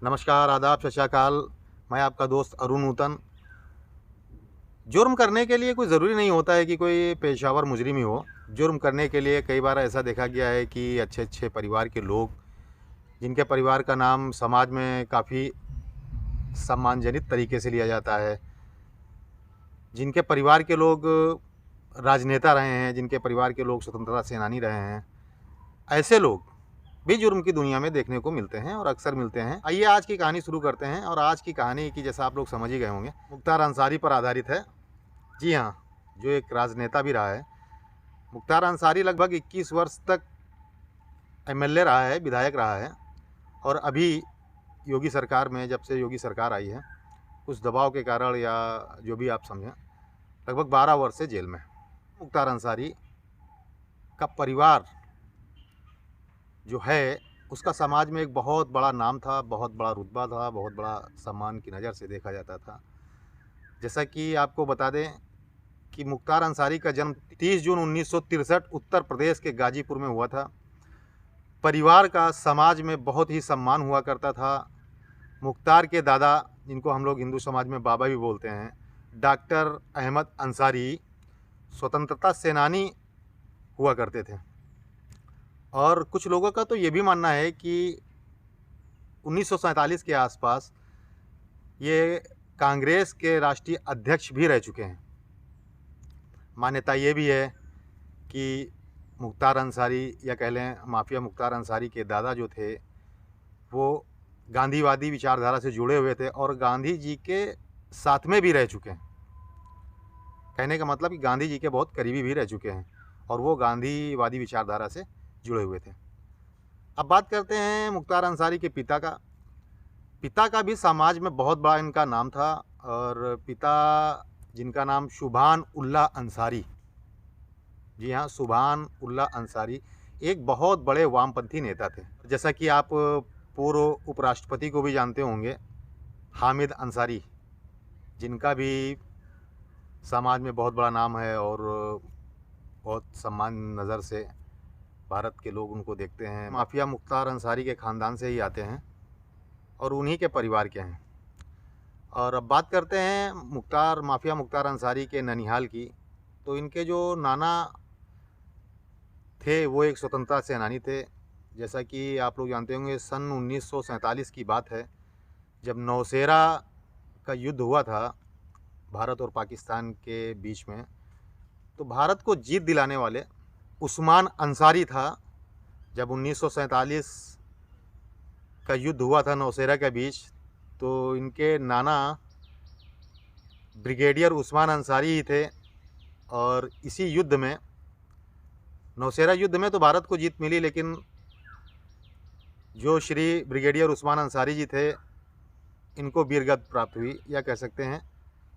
नमस्कार, आदाब, सत श्री अकाल। मैं आपका दोस्त अरुण नूतन। जुर्म करने के लिए कोई ज़रूरी नहीं होता है कि कोई पेशावर मुजरिम ही हो। जुर्म करने के लिए कई बार ऐसा देखा गया है कि अच्छे-अच्छे परिवार के लोग, जिनके परिवार का नाम समाज में काफ़ी सम्मानजनित तरीके से लिया जाता है, जिनके परिवार के लोग राजनेता रहे हैं, जिनके परिवार के लोग स्वतंत्रता सेनानी रहे हैं, ऐसे लोग भी जुर्म की दुनिया में देखने को मिलते हैं और अक्सर मिलते हैं। आइए आज की कहानी शुरू करते हैं और आज की कहानी की जैसा आप लोग समझ ही गए होंगे, मुख्तार अंसारी पर आधारित है। जी हाँ, जो एक राजनेता भी रहा है। मुख्तार अंसारी लगभग 21 वर्ष तक एमएलए रहा है, विधायक रहा है और अभी योगी सरकार में, जब से योगी सरकार आई है, कुछ दबाव के कारण या जो भी आप समझें, लगभग 12 वर्ष से जेल में है। मुख्तार अंसारी का परिवार जो है, उसका समाज में एक बहुत बड़ा नाम था, बहुत बड़ा रुतबा था, बहुत बड़ा सम्मान की नज़र से देखा जाता था। जैसा कि आपको बता दें कि मुख्तार अंसारी का जन्म 30 जून 1963 उत्तर प्रदेश के गाजीपुर में हुआ था। परिवार का समाज में बहुत ही सम्मान हुआ करता था। मुख्तार के दादा, जिनको हम लोग हिंदू समाज में बाबा भी बोलते हैं, डॉक्टर अहमद अंसारी स्वतंत्रता सेनानी हुआ करते थे। और कुछ लोगों का तो ये भी मानना है कि 1947 के आसपास ये कांग्रेस के राष्ट्रीय अध्यक्ष भी रह चुके हैं। मान्यता ये भी है कि मुख्तार अंसारी, या कह लें माफिया मुख्तार अंसारी के दादा जो थे, वो गांधीवादी विचारधारा से जुड़े हुए थे और गांधी जी के साथ में भी रह चुके हैं। कहने का मतलब कि गांधी जी के बहुत करीबी भी रह चुके हैं और वो गांधीवादी विचारधारा से जुड़े हुए थे। अब बात करते हैं मुख्तार अंसारी के पिता का। पिता का भी समाज में बहुत बड़ा इनका नाम था और पिता, जिनका नाम सुभान उल्लाह अंसारी, जी हाँ, सुभान उल्लाह अंसारी एक बहुत बड़े वामपंथी नेता थे। जैसा कि आप पूर्व उपराष्ट्रपति को भी जानते होंगे, हामिद अंसारी, जिनका भी समाज में बहुत बड़ा नाम है और बहुत सम्मान नज़र से भारत के लोग उनको देखते हैं। माफिया मुख्तार अंसारी के ख़ानदान से ही आते हैं और उन्हीं के परिवार के हैं। और अब बात करते हैं माफिया मुख्तार अंसारी के ननिहाल की। तो इनके जो नाना थे, वो एक स्वतंत्रता सेनानी थे। जैसा कि आप लोग जानते होंगे, सन 1947 की बात है, जब नौशेरा का युद्ध हुआ था भारत और पाकिस्तान के बीच में। तो भारत को जीत दिलाने वाले उस्मान अंसारी था। जब 1947 का युद्ध हुआ था नौशेरा के बीच, तो इनके नाना ब्रिगेडियर उस्मान अंसारी ही थे। और इसी युद्ध में, नौशेरा युद्ध में तो भारत को जीत मिली, लेकिन जो श्री ब्रिगेडियर उस्मान अंसारी जी थे, इनको वीरगति प्राप्त हुई, या कह सकते हैं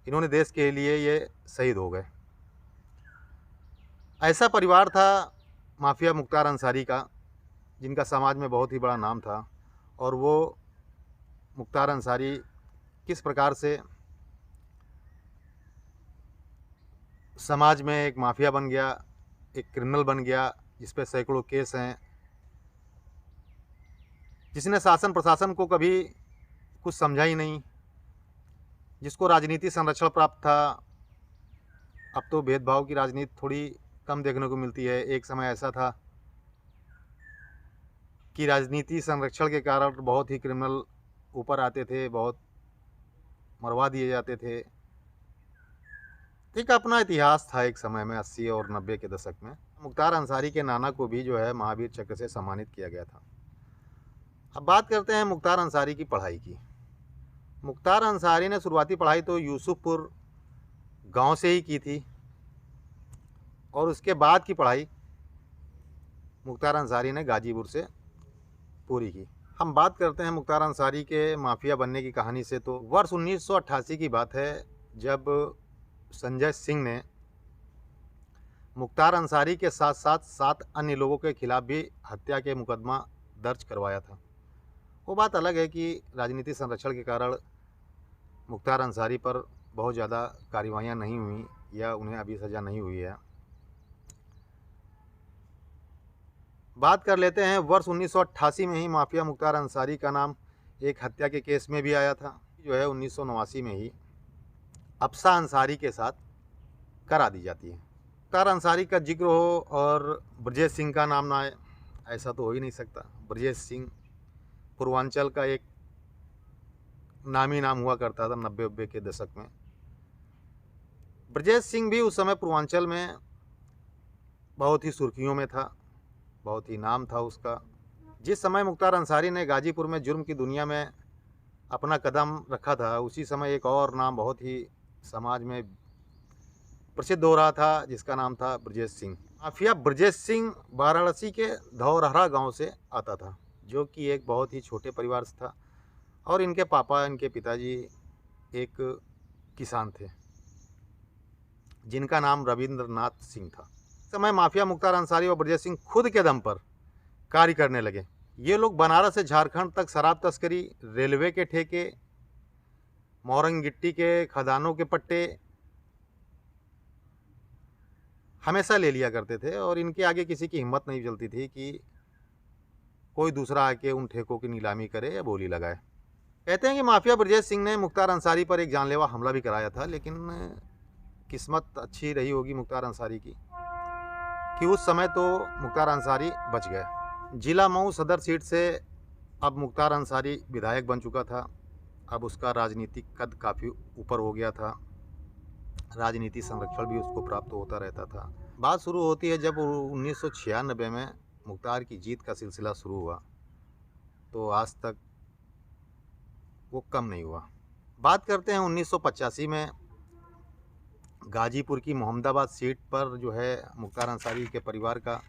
इन्होंने देश के लिए ये शहीद हो गए। ऐसा परिवार था माफिया मुख्तार अंसारी का, जिनका समाज में बहुत ही बड़ा नाम था। और वो मुख्तार अंसारी किस प्रकार से समाज में एक माफिया बन गया, एक क्रिमिनल बन गया, जिस पे सैकड़ों केस हैं, जिसने शासन प्रशासन को कभी कुछ समझा ही नहीं, जिसको राजनीति संरक्षण प्राप्त था। अब तो भेदभाव की राजनीति थोड़ी कम देखने को मिलती है। एक समय ऐसा था कि राजनीति संरक्षण के कारण बहुत ही क्रिमिनल ऊपर आते थे, बहुत मरवा दिए जाते थे। एक अपना इतिहास था एक समय में, 80 और 90 के दशक में। मुख्तार अंसारी के नाना को भी जो है महावीर चक्र से सम्मानित किया गया था। अब बात करते हैं मुख्तार अंसारी की पढ़ाई की। मुख्तार अंसारी ने शुरुआती पढ़ाई तो यूसुफपुर गांव से ही की थी और उसके बाद की पढ़ाई मुख्तार अंसारी ने गाजीपुर से पूरी की। हम बात करते हैं मुख्तार अंसारी के माफिया बनने की कहानी से। तो वर्ष 1988 की बात है, जब संजय सिंह ने मुख्तार अंसारी के साथ साथ 7 अन्य लोगों के खिलाफ भी हत्या के मुकदमा दर्ज करवाया था। वो बात अलग है कि राजनीति संरक्षण के कारण मुख्तार अंसारी पर बहुत ज़्यादा कार्रवाइयाँ नहीं हुई या उन्हें अभी सज़ा नहीं हुई है। बात कर लेते हैं वर्ष 1988 में ही माफिया मुख्तार अंसारी का नाम एक हत्या के केस में भी आया था, जो है 1989 में ही अफसा अंसारी के साथ करा दी जाती है। मुख्तार अंसारी का जिक्र हो और ब्रजेश सिंह का नाम ना आए, ऐसा तो हो ही नहीं सकता। ब्रजेश सिंह पूर्वांचल का एक नामी नाम हुआ करता था 90-90 के दशक में। ब्रजेश सिंह भी उस समय पूर्वांचल में बहुत ही सुर्खियों में था, बहुत ही नाम था उसका। जिस समय मुख्तार अंसारी ने गाजीपुर में जुर्म की दुनिया में अपना कदम रखा था, उसी समय एक और नाम बहुत ही समाज में प्रसिद्ध हो रहा था, जिसका नाम था ब्रजेश सिंह। माफिया ब्रजेश सिंह वाराणसी के धौरहरा गांव से आता था, जो कि एक बहुत ही छोटे परिवार से था, और इनके पापा, इनके पिताजी एक किसान थे जिनका नाम रविंद्रनाथ सिंह था। इस समय माफिया मुख्तार अंसारी और ब्रजेश सिंह खुद के दम पर कार्य करने लगे। ये लोग बनारस से झारखंड तक शराब तस्करी, रेलवे के ठेके, मोरंग गिट्टी के खदानों के पट्टे हमेशा ले लिया करते थे, और इनके आगे किसी की हिम्मत नहीं चलती थी कि कोई दूसरा आके उन ठेकों की नीलामी करे या बोली लगाए। कहते हैं कि माफिया ब्रजेश सिंह ने मुख्तार अंसारी पर एक जानलेवा हमला भी कराया था, लेकिन किस्मत अच्छी रही होगी मुख्तार अंसारी की कि उस समय तो मुख्तार अंसारी बच गए। जिला मऊ सदर सीट से अब मुख्तार अंसारी विधायक बन चुका था। अब उसका राजनीतिक कद काफ़ी ऊपर हो गया था, राजनीति संरक्षण भी उसको प्राप्त होता रहता था। बात शुरू होती है जब 1996 में मुख्तार की जीत का सिलसिला शुरू हुआ, तो आज तक वो कम नहीं हुआ। बात करते हैं 1985 में गाजीपुर की मोहम्मदाबाद सीट पर जो है मुख्तार अंसारी के परिवार का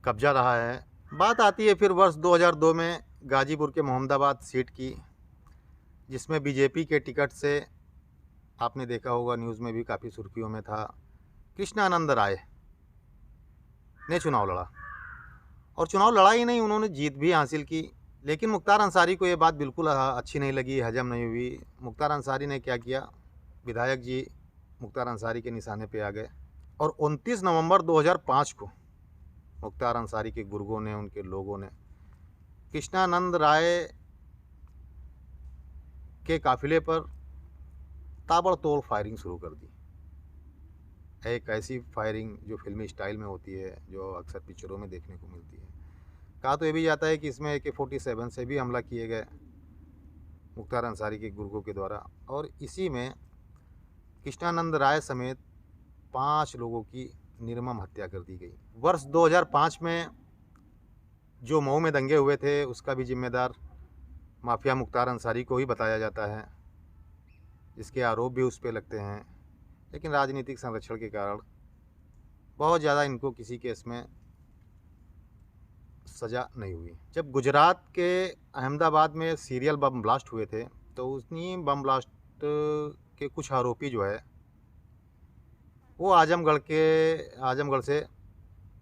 कब्जा रहा है। बात आती है फिर वर्ष 2002 में गाजीपुर के मोहम्मदाबाद सीट की, जिसमें बीजेपी के टिकट से आपने देखा होगा, न्यूज़ में भी काफ़ी सुर्खियों में था, कृष्णानंद राय ने चुनाव लड़ा, और चुनाव लड़ा ही नहीं, उन्होंने जीत भी हासिल की। लेकिन मुख्तार अंसारी को ये बात बिल्कुल अच्छी नहीं लगी, हजम नहीं हुई। मुख्तार अंसारी ने क्या किया, विधायक जी मुख्तार अंसारी के निशाने पे आ गए, और 29 नवंबर 2005 को मुख्तार अंसारी के गुर्गों ने, उनके लोगों ने कृष्णानंद राय के काफिले पर ताबड़तोड़ फायरिंग शुरू कर दी। एक ऐसी फायरिंग जो फिल्मी स्टाइल में होती है, जो अक्सर पिक्चरों में देखने को मिलती है। कहा तो ये भी जाता है कि इसमें AK-47 से भी हमला किए गए मुख्तार अंसारी के गुर्गों के द्वारा, और इसी में कृष्णानंद राय समेत 5 लोगों की निर्मम हत्या कर दी गई। वर्ष 2005 में जो मऊ में दंगे हुए थे, उसका भी जिम्मेदार माफिया मुख्तार अंसारी को ही बताया जाता है, इसके आरोप भी उस पर लगते हैं। लेकिन राजनीतिक संरक्षण के कारण बहुत ज़्यादा इनको किसी केस में सज़ा नहीं हुई। जब गुजरात के अहमदाबाद में सीरियल बम ब्लास्ट हुए थे, तो उन्हीं बम ब्लास्ट के कुछ आरोपी जो है वो आजमगढ़ से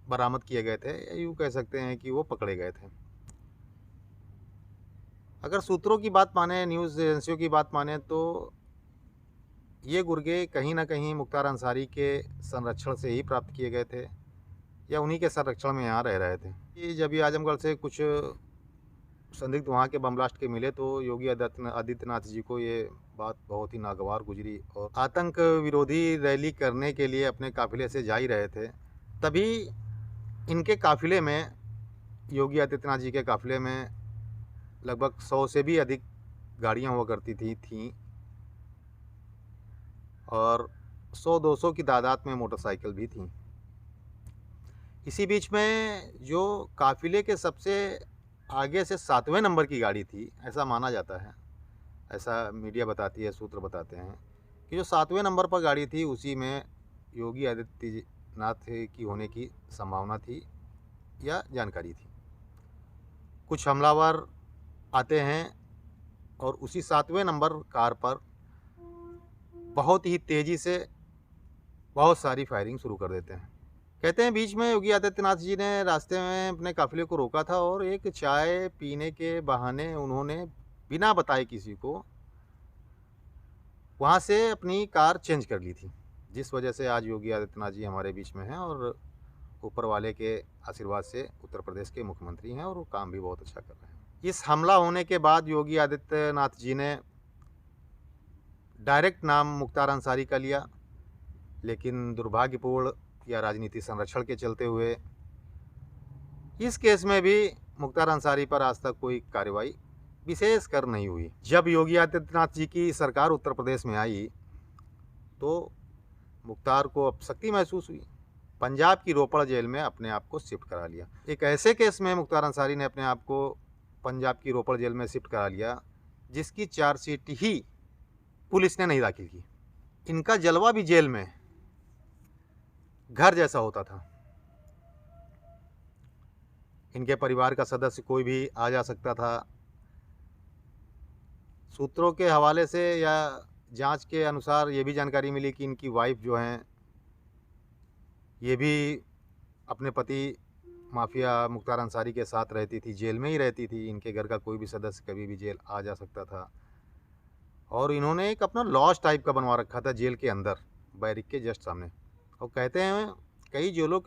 बरामद किए गए थे, या यूँ कह सकते हैं कि वो पकड़े गए थे। अगर सूत्रों की बात माने, न्यूज़ एजेंसियों की बात माने, तो ये गुर्गे कहीं ना कहीं मुख्तार अंसारी के संरक्षण से ही प्राप्त किए गए थे, या उन्हीं के संरक्षण में यहाँ रह रहे थे। कि जब ये आजमगढ़ से कुछ संदिग्ध वहाँ के बम ब्लास्ट के मिले, तो योगी आदित्यनाथ जी को ये बात बहुत ही नागवार गुजरी, और आतंक विरोधी रैली करने के लिए अपने काफिले से जा ही रहे थे। तभी इनके काफिले में, योगी आदित्यनाथ जी के काफिले में लगभग 100 से भी अधिक गाड़ियाँ हुआ करती थीं, और 100-200 की तादाद में मोटरसाइकिल भी थीं। इसी बीच में जो काफिले के सबसे आगे से 7वें नंबर की गाड़ी थी, ऐसा माना जाता है, ऐसा मीडिया बताती है, सूत्र बताते हैं कि जो 7वें नंबर पर गाड़ी थी, उसी में योगी आदित्यनाथ की होने की संभावना थी या जानकारी थी। कुछ हमलावर आते हैं और उसी 7वें नंबर कार पर बहुत ही तेज़ी से बहुत सारी फायरिंग शुरू कर देते हैं। कहते हैं बीच में योगी आदित्यनाथ जी ने रास्ते में अपने काफिले को रोका था, और एक चाय पीने के बहाने उन्होंने बिना बताए किसी को वहाँ से अपनी कार चेंज कर ली थी, जिस वजह से आज योगी आदित्यनाथ जी हमारे बीच में हैं, और ऊपर वाले के आशीर्वाद से उत्तर प्रदेश के मुख्यमंत्री हैं, और वो काम भी बहुत अच्छा कर रहे हैं। इस हमला होने के बाद योगी आदित्यनाथ जी ने डायरेक्ट नाम मुख्तार अंसारी का लिया, लेकिन दुर्भाग्यपूर्ण या राजनीति संरक्षण के चलते हुए इस केस में भी मुख्तार अंसारी पर आज तक कोई कार्रवाई विशेष कर नहीं हुई। जब योगी आदित्यनाथ जी की सरकार उत्तर प्रदेश में आई तो मुख्तार को अपशक्ति महसूस हुई। पंजाब की रोपड़ जेल में अपने आप को शिफ्ट करा लिया। एक ऐसे केस में मुख्तार अंसारी ने अपने आप को पंजाब की रोपड़ जेल में शिफ्ट करा लिया जिसकी चार्जशीट ही पुलिस ने नहीं दाखिल की। इनका जलवा भी जेल में घर जैसा होता था। इनके परिवार का सदस्य कोई भी आ जा सकता था। सूत्रों के हवाले से या जांच के अनुसार ये भी जानकारी मिली कि इनकी वाइफ जो हैं ये भी अपने पति माफिया मुख्तार अंसारी के साथ रहती थी, जेल में ही रहती थी। इनके घर का कोई भी सदस्य कभी भी जेल आ जा सकता था। और इन्होंने एक अपना लॉज टाइप का बनवा रखा था जेल के अंदर, बैरिक के जस्ट सामने। और कहते हैं कई जिलों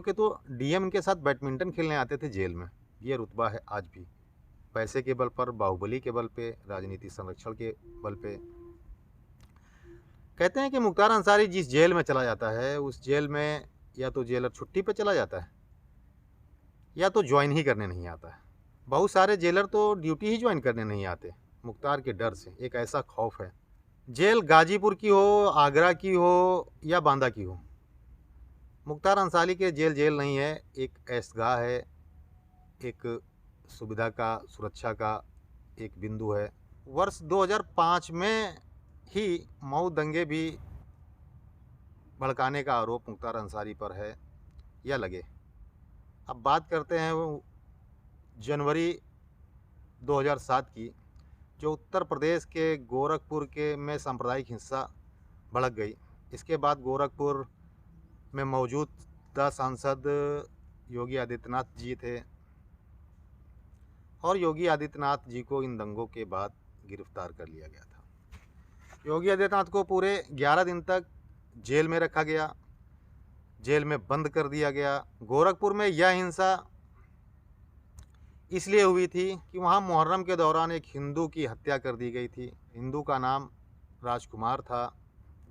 के तो डीएम इनके साथ बैडमिंटन खेलने आते थे जेल में। ये रुतबा है आज भी, पैसे के बल पर, बाहुबली के बल पे, राजनीति संरक्षण के बल पे। कहते हैं कि मुख्तार अंसारी जिस जेल में चला जाता है उस जेल में या तो जेलर छुट्टी पे चला जाता है या तो ज्वाइन ही करने नहीं आता है। बहुत सारे जेलर तो ड्यूटी ही ज्वाइन करने नहीं आते मुख्तार के डर से। एक ऐसा खौफ है। जेल गाजीपुर की हो, आगरा की हो या बांदा की हो, मुख्तार अंसारी के जेल नहीं है, एक ऐशगाह है, एक सुविधा का, सुरक्षा का एक बिंदु है। वर्ष 2005 में ही मऊ दंगे भी भड़काने का आरोप मुख्तार अंसारी पर है या लगे। अब बात करते हैं वो जनवरी 2007 की, जो उत्तर प्रदेश के गोरखपुर के में सांप्रदायिक हिंसा भड़क गई। इसके बाद गोरखपुर में मौजूदा सांसद योगी आदित्यनाथ जी थे और योगी आदित्यनाथ जी को इन दंगों के बाद गिरफ्तार कर लिया गया था। योगी आदित्यनाथ को पूरे 11 दिन तक जेल में रखा गया, जेल में बंद कर दिया गया। गोरखपुर में यह हिंसा इसलिए हुई थी कि वहाँ मुहर्रम के दौरान एक हिंदू की हत्या कर दी गई थी। हिंदू का नाम राजकुमार था।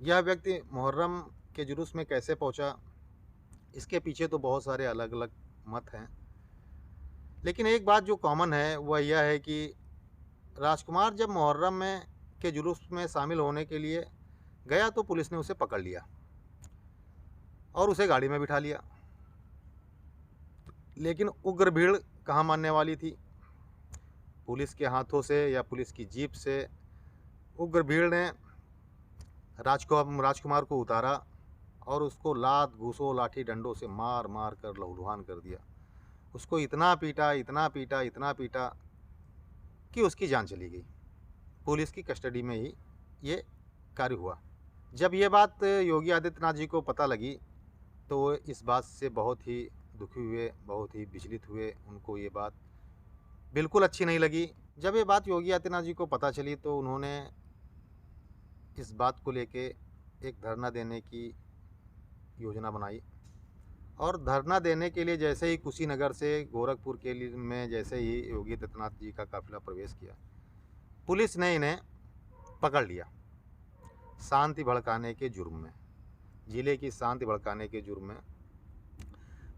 यह व्यक्ति मुहर्रम के जुलूस में कैसे पहुँचा, इसके पीछे तो बहुत सारे अलग अलग मत हैं, लेकिन एक बात जो कॉमन है वह यह है कि राजकुमार जब मुहर्रम में के जुलूस में शामिल होने के लिए गया तो पुलिस ने उसे पकड़ लिया और उसे गाड़ी में बिठा लिया। लेकिन उग्र भीड़ कहाँ मानने वाली थी। पुलिस के हाथों से या पुलिस की जीप से उग्र भीड़ ने राजकुमार को उतारा और उसको लात, घूसों, लाठी डंडों से मार मार कर लहूलुहान कर दिया। उसको इतना पीटा कि उसकी जान चली गई। पुलिस की कस्टडी में ही ये कार्य हुआ। जब ये बात योगी आदित्यनाथ जी को पता लगी तो वो इस बात से बहुत ही दुखी हुए, बहुत ही विचलित हुए। उनको ये बात बिल्कुल अच्छी नहीं लगी। जब ये बात योगी आदित्यनाथ जी को पता चली तो उन्होंने इस बात को लेके एक धरना देने की योजना बनाई और धरना देने के लिए जैसे ही कुशीनगर से गोरखपुर के लिए में जैसे ही योगी आदित्यनाथ जी का काफिला प्रवेश किया, पुलिस ने इन्हें पकड़ लिया शांति भड़काने के जुर्म में। जिले की शांति भड़काने के जुर्म में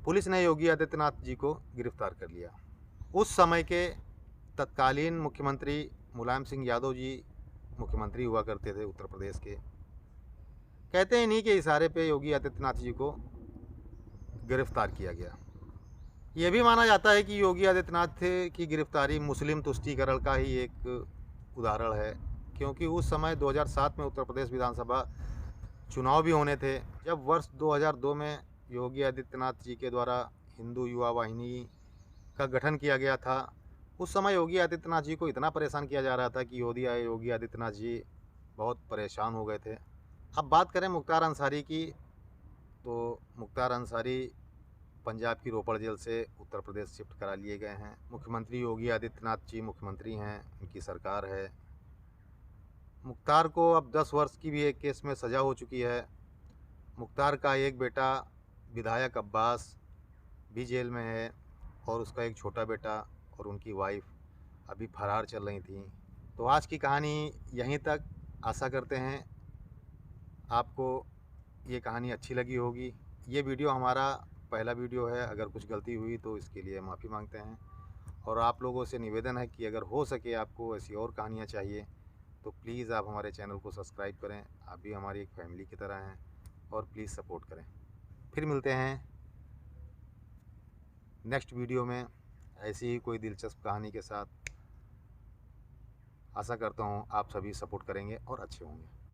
पुलिस ने योगी आदित्यनाथ जी को गिरफ्तार कर लिया। उस समय के तत्कालीन मुख्यमंत्री मुलायम सिंह यादव जी मुख्यमंत्री हुआ करते थे उत्तर प्रदेश के। कहते हैं इन्हीं के इशारे पे योगी आदित्यनाथ जी को गिरफ्तार किया गया। ये भी माना जाता है कि योगी आदित्यनाथ की गिरफ्तारी मुस्लिम तुष्टीकरण का ही एक उदाहरण है, क्योंकि उस समय 2007 में उत्तर प्रदेश विधानसभा चुनाव भी होने थे। जब वर्ष 2002 में योगी आदित्यनाथ जी के द्वारा हिंदू युवा वाहिनी का गठन किया गया था, उस समय योगी आदित्यनाथ जी को इतना परेशान किया जा रहा था कि योगी आदित्यनाथ जी बहुत परेशान हो गए थे। अब बात करें मुख्तार अंसारी की, तो मुख्तार अंसारी पंजाब की रोपड़ जेल से उत्तर प्रदेश शिफ्ट करा लिए गए हैं। मुख्यमंत्री योगी आदित्यनाथ जी मुख्यमंत्री हैं, उनकी सरकार है। मुख्तार को अब 10 वर्ष की भी एक केस में सज़ा हो चुकी है। मुख्तार का एक बेटा विधायक अब्बास भी जेल में है और उसका एक छोटा बेटा और उनकी वाइफ अभी फरार चल रही थी। तो आज की कहानी यहीं तक। आशा करते हैं आपको ये कहानी अच्छी लगी होगी। ये वीडियो हमारा पहला वीडियो है, अगर कुछ गलती हुई तो इसके लिए माफ़ी मांगते हैं। और आप लोगों से निवेदन है कि अगर हो सके आपको ऐसी और कहानियाँ चाहिए तो प्लीज़ आप हमारे चैनल को सब्सक्राइब करें। आप भी हमारी एक फैमिली की तरह हैं और प्लीज़ सपोर्ट करें। फिर मिलते हैं नेक्स्ट वीडियो में ऐसी ही कोई दिलचस्प कहानी के साथ। आशा करता हूँ आप सभी सपोर्ट करेंगे और अच्छे होंगे।